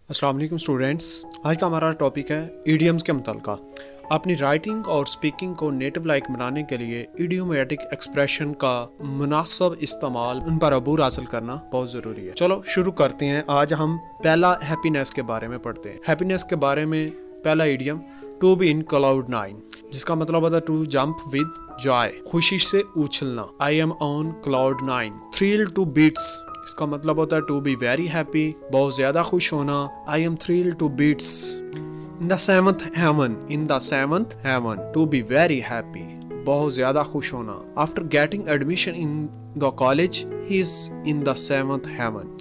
अस्सलाम वालेकुम स्टूडेंट्स, आज का हमारा टॉपिक है इडियम्स के मुताल्लिक़। अपनी राइटिंग और स्पीकिंग को नेटिव लाइक बनाने के लिए इडियोमैटिक एक्सप्रेशन का मुनासिब इस्तेमाल, उन पर अबूर हासिल करना बहुत ज़रूरी है। चलो शुरू करते हैं। आज हम पहला हैप्पीनेस के बारे में पढ़ते हैं। हैप्पीनेस के बारे में पहला idiom to be in cloud nine, जिसका मतलब होता है टू जंप विद जॉय, खुशी से उछलना। I am on cloud nine. Thrill to bits, इसका मतलब होता है टू बी वेरी हैप्पी, बहुत ज्यादा खुश होना। I am thrill to bits in the seventh heaven, in the seventh heaven, to be very happy, बहुत ज्यादा खुश होना। After getting admission in the college, he is in the seventh heaven.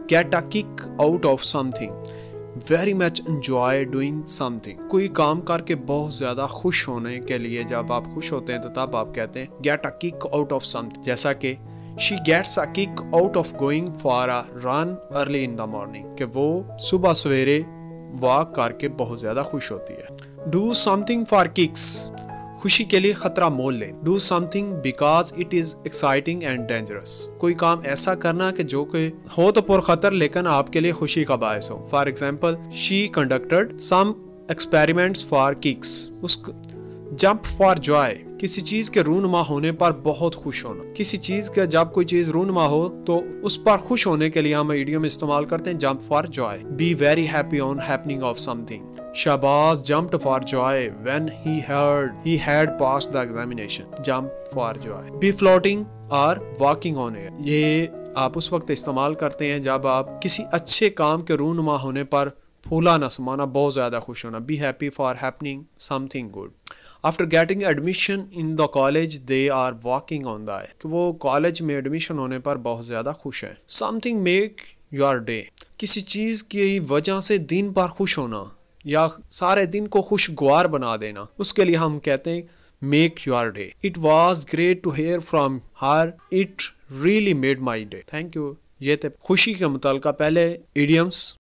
Get a kick out of something, very much enjoy doing something, कोई काम करके बहुत ज्यादा खुश होने के लिए जब आप खुश होते हैं तो तब आप कहते हैं gate a kick out of something. जैसा कि She gets a kick out of going for a run early in the morning, कि वो सुबह सवेरे वॉक करके बहुत ज्यादा खुश होती है। Do something for kicks, खुशी के लिए खतरा मोल ले। Do something because it is exciting and dangerous, कोई काम ऐसा करना कि जो कि हो तो पुरखतर लेकिन आपके लिए खुशी का बायस हो। For example, she conducted some experiments for kicks, jump for Joy, किसी चीज के रूनुमा होने पर बहुत खुश होना। किसी चीज का जब कोई चीज रूनुमा हो तो उस पर खुश होने के लिए हम इडियम इस्तेमाल करते हैं jump for joy. Be very happy on happening of something. Shahbaz jumped for joy when he had passed the examination, jump for joy. Be floating or walking on air, ये आप उस वक्त इस्तेमाल करते हैं जब आप किसी अच्छे काम के रूनुमा होने पर फूला न समाना, बहुत ज्यादा खुश होना। Be happy for happening something good. After getting admission in the college they are walking on the air, कि वो कॉलेज में एडमिशन होने पर बहुत ज्यादा खुश है। समथिंग मेक योर डे, किसी चीज की वजह से दिन पर खुश होना या सारे दिन को खुशगवार बना देना, उसके लिए हम कहते हैं make your day. It was great to hear from her, it really made my day. Thank you. ये थे खुशी के मुताल्लिक़ पहले इडियम्स।